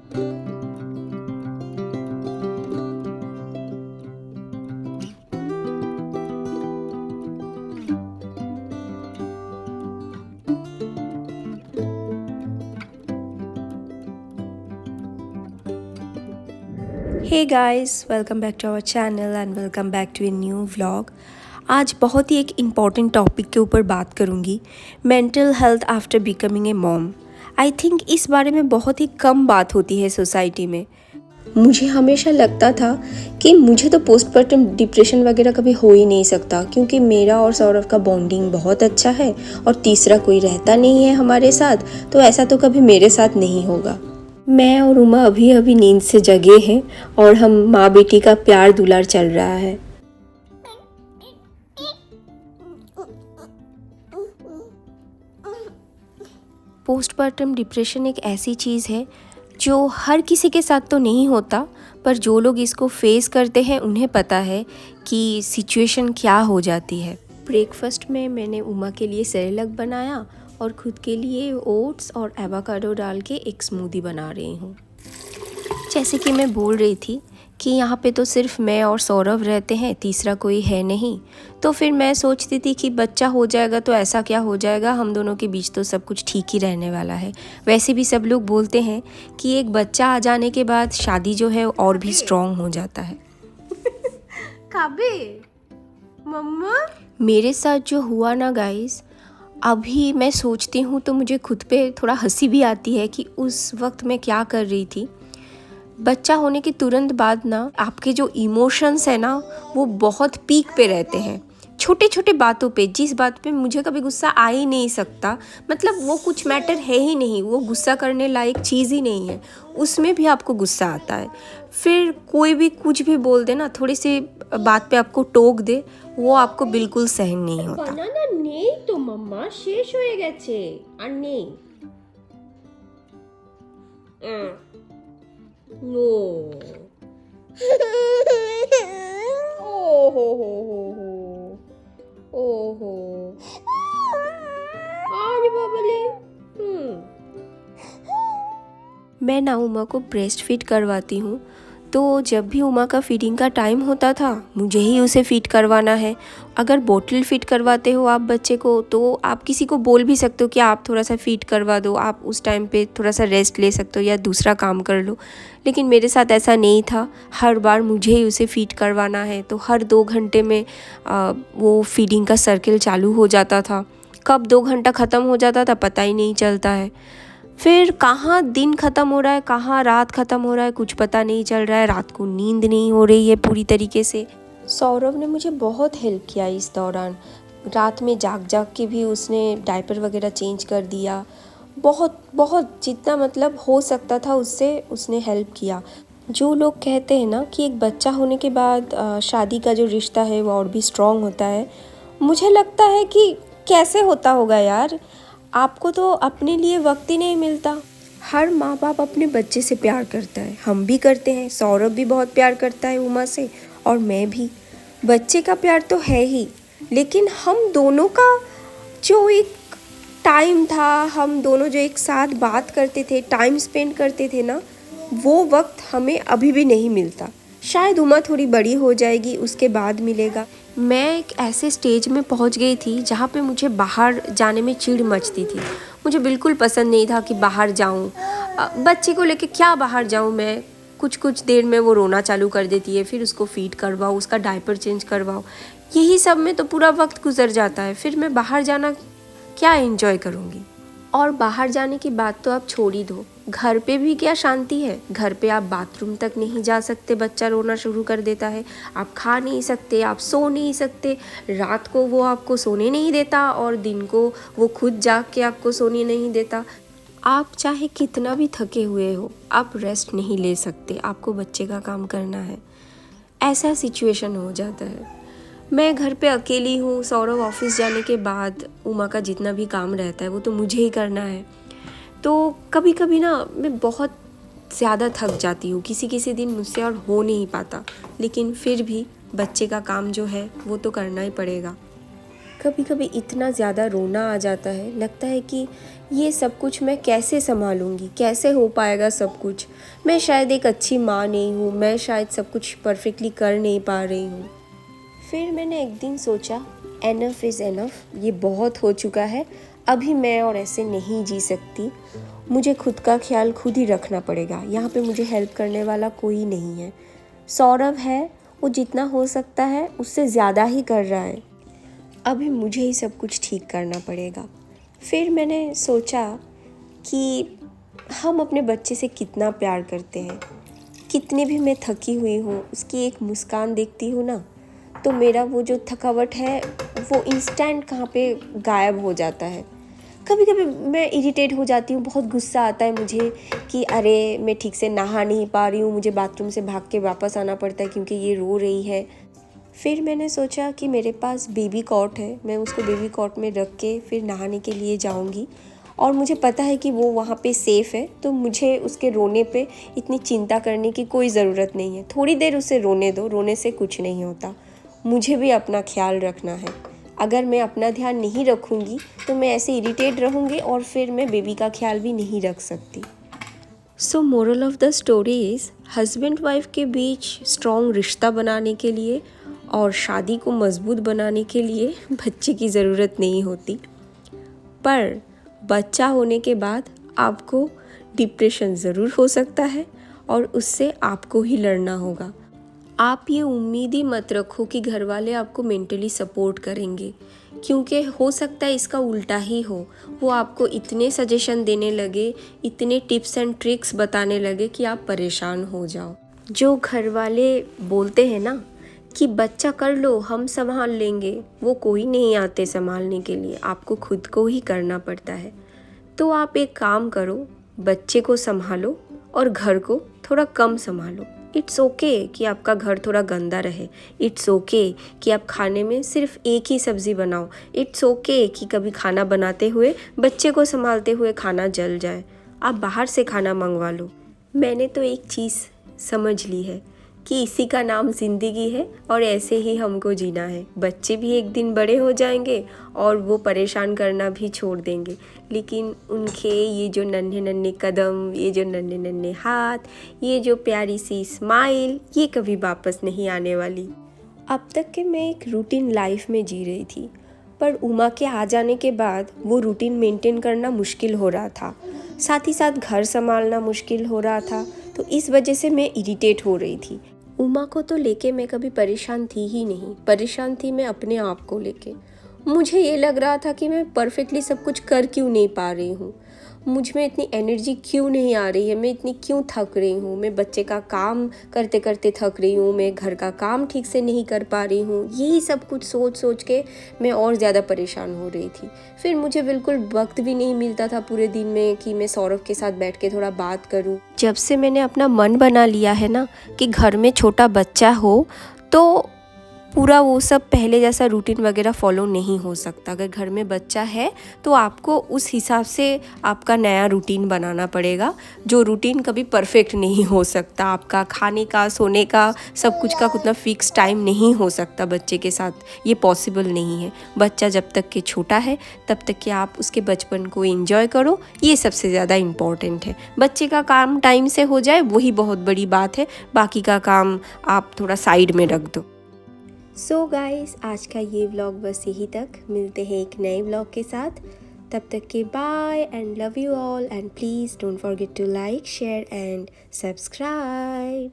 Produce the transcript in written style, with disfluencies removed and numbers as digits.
Hey guys, welcome back to our channel and welcome back to a new vlog. आज बहुत ही एक important topic के ऊपर बात करूँगी, mental health after becoming a mom. I think इस बारे में बहुत ही कम बात होती है सोसाइटी में। मुझे हमेशा लगता था कि मुझे तो पोस्टपार्टम डिप्रेशन वगैरह कभी हो ही नहीं सकता, क्योंकि मेरा और सौरभ का बॉन्डिंग बहुत अच्छा है और तीसरा कोई रहता नहीं है हमारे साथ, तो ऐसा तो कभी मेरे साथ नहीं होगा। मैं और उमा अभी अभी नींद से जगे हैं और हम माँ बेटी का प्यार दुलार चल रहा है। पोस्टपार्टम डिप्रेशन एक ऐसी चीज़ है जो हर किसी के साथ तो नहीं होता, पर जो लोग इसको फेस करते हैं उन्हें पता है कि सिचुएशन क्या हो जाती है। ब्रेकफास्ट में मैंने उमा के लिए सेरेलक बनाया और ख़ुद के लिए ओट्स और एवोकाडो डाल के एक स्मूदी बना रही हूँ। जैसे कि मैं बोल रही थी कि यहाँ पे तो सिर्फ मैं और सौरभ रहते हैं, तीसरा कोई है नहीं। तो फिर मैं सोचती थी कि बच्चा हो जाएगा तो ऐसा क्या हो जाएगा, हम दोनों के बीच तो सब कुछ ठीक ही रहने वाला है। वैसे भी सब लोग बोलते हैं कि एक बच्चा आ जाने के बाद शादी जो है और भी स्ट्रॉन्ग हो जाता है। काबे मम्मा, मेरे साथ जो हुआ ना गाइस, अभी मैं सोचती हूँ तो मुझे खुद पे थोड़ा हंसी भी आती है कि उस वक्त मैं क्या कर रही थी। बच्चा होने के तुरंत बाद ना आपके जो इमोशंस है ना वो बहुत पीक पे रहते हैं। छोटे छोटे बातों पे, जिस बात पे मुझे कभी गुस्सा आ ही नहीं सकता, मतलब वो कुछ मैटर है ही नहीं, वो गुस्सा करने लायक चीज़ ही नहीं है, उसमें भी आपको गुस्सा आता है। फिर कोई भी कुछ भी बोल दे ना, थोड़ी सी बात पे आपको टोक दे, वो आपको बिल्कुल सहन नहीं होता। বানানা নেই তো মাম্মা, শেষ হয়ে গেছে আর নেই। নো ও হো হো হো হো ও হো আরে বাবালে। मैं ना उमा को ब्रेस्ट फीड करवाती हूँ, तो जब भी उमा का फीडिंग का टाइम होता था मुझे ही उसे फीड करवाना है। अगर बोतल फीड करवाते हो आप बच्चे को तो आप किसी को बोल भी सकते हो कि आप थोड़ा सा फीड करवा दो, आप उस टाइम पे थोड़ा सा रेस्ट ले सकते हो या दूसरा काम कर लो। लेकिन मेरे साथ ऐसा नहीं था, हर बार मुझे ही उसे फीड करवाना है, तो हर 2 घंटे में वो फीडिंग का सर्किल चालू हो जाता था। कब 2 घंटा ख़त्म हो जाता था पता ही नहीं चलता है। फिर कहाँ दिन ख़त्म हो रहा है, कहाँ रात ख़त्म हो रहा है, कुछ पता नहीं चल रहा है। रात को नींद नहीं हो रही है पूरी तरीके से। सौरभ ने मुझे बहुत हेल्प किया इस दौरान। रात में जाग जाग के भी उसने डायपर वगैरह चेंज कर दिया। बहुत बहुत जितना मतलब हो सकता था उससे उसने हेल्प किया। जो लोग कहते हैं ना कि एक बच्चा होने के बाद शादी का जो रिश्ता है वो और भी स्ट्रॉन्ग होता है, मुझे लगता है कि कैसे होता होगा यार। आपको तो अपने लिए वक्त ही नहीं मिलता। हर माँ बाप अपने बच्चे से प्यार करता है, हम भी करते हैं, सौरभ भी बहुत प्यार करता है उमा से, और मैं भी। बच्चे का प्यार तो है ही, लेकिन हम दोनों का जो एक टाइम था, हम दोनों जो एक साथ बात करते थे, टाइम स्पेंड करते थे ना, वो वक्त हमें अभी भी नहीं मिलता। शायद उमा थोड़ी बड़ी हो जाएगी उसके बाद मिलेगा। मैं एक ऐसे स्टेज में पहुंच गई थी जहाँ पे मुझे बाहर जाने में चिढ़ मचती थी। मुझे बिल्कुल पसंद नहीं था कि बाहर जाऊँ, बच्चे को लेके क्या बाहर जाऊँ मैं। कुछ देर में वो रोना चालू कर देती है, फिर उसको फीड करवाओ, उसका डायपर चेंज करवाओ, यही सब में तो पूरा वक्त गुजर जाता है। फिर मैं बाहर जाना क्या एंजॉय करूँगी। और बाहर जाने की बात तो आप छोड़ ही दो, घर पे भी क्या शांति है। घर पे आप बाथरूम तक नहीं जा सकते, बच्चा रोना शुरू कर देता है। आप खा नहीं सकते, आप सो नहीं सकते, रात को वो आपको सोने नहीं देता और दिन को वो खुद जाग के आपको सोने नहीं देता। आप चाहे कितना भी थके हुए हो, आप रेस्ट नहीं ले सकते, आपको बच्चे का काम करना है। ऐसा सिचुएशन हो जाता है। मैं घर पे अकेली हूँ, सौरभ ऑफिस जाने के बाद उमा का जितना भी काम रहता है वो तो मुझे ही करना है। तो कभी कभी ना मैं बहुत ज़्यादा थक जाती हूँ, किसी किसी दिन मुझसे और हो नहीं पाता, लेकिन फिर भी बच्चे का काम जो है वो तो करना ही पड़ेगा। कभी कभी इतना ज़्यादा रोना आ जाता है, लगता है कि ये सब कुछ मैं कैसे संभालूंगी, कैसे हो पाएगा सब कुछ। मैं शायद एक अच्छी माँ नहीं हूँ, मैं शायद सब कुछ परफेक्टली कर नहीं पा रही हूँ। फिर मैंने एक दिन सोचा, एनफ इज़ एनफ, ये बहुत हो चुका है, अभी मैं और ऐसे नहीं जी सकती। मुझे खुद का ख्याल खुद ही रखना पड़ेगा। यहाँ पे मुझे हेल्प करने वाला कोई नहीं है। सौरभ है, वो जितना हो सकता है उससे ज़्यादा ही कर रहा है। अभी मुझे ही सब कुछ ठीक करना पड़ेगा। फिर मैंने सोचा कि हम अपने बच्चे से कितना प्यार करते हैं। कितनी भी मैं थकी हुई हूँ, उसकी एक मुस्कान देखती हूँ ना, तो मेरा वो जो थकावट है वो इंस्टेंट कहाँ पे गायब हो जाता है। कभी कभी मैं इरिटेट हो जाती हूँ, बहुत गुस्सा आता है मुझे कि अरे मैं ठीक से नहा नहीं पा रही हूँ, मुझे बाथरूम से भाग के वापस आना पड़ता है क्योंकि ये रो रही है। फिर मैंने सोचा कि मेरे पास बेबी कॉट है, मैं उसको बेबी कॉट में रख के फिर नहाने के लिए जाऊँगी और मुझे पता है कि वो वहाँ पे सेफ़ है, तो मुझे उसके रोने पे इतनी चिंता करने की कोई ज़रूरत नहीं है। थोड़ी देर उसे रोने दो, रोने से कुछ नहीं होता। मुझे भी अपना ख्याल रखना है। अगर मैं अपना ध्यान नहीं रखूँगी तो मैं ऐसे इरिटेट रहूँगी और फिर मैं बेबी का ख्याल भी नहीं रख सकती। सो moral of the story is, husband wife के बीच स्ट्रॉन्ग रिश्ता बनाने के लिए और शादी को मजबूत बनाने के लिए बच्चे की ज़रूरत नहीं होती, पर बच्चा होने के बाद आपको डिप्रेशन ज़रूर हो सकता है और उससे आपको ही लड़ना होगा। आप ये उम्मीद ही मत रखो कि घर वाले आपको मेंटली सपोर्ट करेंगे, क्योंकि हो सकता है इसका उल्टा ही हो। वो आपको इतने सजेशन देने लगे, इतने टिप्स एंड ट्रिक्स बताने लगे कि आप परेशान हो जाओ। जो घर वाले बोलते हैं ना कि बच्चा कर लो, हम संभाल लेंगे, वो कोई नहीं आते संभालने के लिए, आपको खुद को ही करना पड़ता है। तो आप एक काम करो, बच्चे को संभालो और घर को थोड़ा कम संभालो। इट्स ओके कि आपका घर थोड़ा गंदा रहे, इट्स ओके कि आप खाने में सिर्फ एक ही सब्ज़ी बनाओ, इट्स ओके कि कभी खाना बनाते हुए बच्चे को संभालते हुए खाना जल जाए, आप बाहर से खाना मंगवा लो। मैंने तो एक चीज़ समझ ली है कि इसी का नाम ज़िंदगी है और ऐसे ही हमको जीना है। बच्चे भी एक दिन बड़े हो जाएंगे और वो परेशान करना भी छोड़ देंगे, लेकिन उनके ये जो नन्हे नन्हे कदम, ये जो नन्हे नन्हे हाथ, ये जो प्यारी सी स्माइल, ये कभी वापस नहीं आने वाली। अब तक के मैं एक रूटीन लाइफ में जी रही थी, पर उमा के आ जाने के बाद वो रूटीन मेंटेन करना मुश्किल हो रहा था, साथ ही साथ घर संभालना मुश्किल हो रहा था। तो इस वजह से मैं इरिटेट हो रही थी। उमा को तो लेके मैं कभी परेशान थी ही नहीं, परेशान थी मैं अपने आप को लेके। मुझे ये लग रहा था कि मैं परफेक्टली सब कुछ कर क्यों नहीं पा रही हूँ, मुझ में इतनी एनर्जी क्यों नहीं आ रही है, मैं इतनी क्यों थक रही हूँ, मैं बच्चे का काम करते करते थक रही हूँ, मैं घर का काम ठीक से नहीं कर पा रही हूँ। यही सब कुछ सोच सोच के मैं और ज़्यादा परेशान हो रही थी। फिर मुझे बिल्कुल वक्त भी नहीं मिलता था पूरे दिन में कि मैं सौरभ के साथ बैठ के थोड़ा बात करूँ। जब से मैंने अपना मन बना लिया है ना कि घर में छोटा बच्चा हो, तो पूरा वो सब पहले जैसा रूटीन वगैरह फॉलो नहीं हो सकता। अगर घर में बच्चा है तो आपको उस हिसाब से आपका नया रूटीन बनाना पड़ेगा, जो रूटीन कभी परफेक्ट नहीं हो सकता। आपका खाने का, सोने का, सब कुछ का उतना फिक्स टाइम नहीं हो सकता बच्चे के साथ, ये पॉसिबल नहीं है। बच्चा जब तक के छोटा है तब तक कि आप उसके बचपन को एंजॉय करो, ये सबसे ज़्यादा इम्पॉर्टेंट है। बच्चे का काम टाइम से हो जाए वही बहुत बड़ी बात है, बाकी का काम आप थोड़ा साइड में रख दो। सो गाइस, आज का ये व्लॉग बस यही तक। मिलते हैं एक नए व्लॉग के साथ, तब तक के bye and love you all, and please don't forget to like, share and subscribe.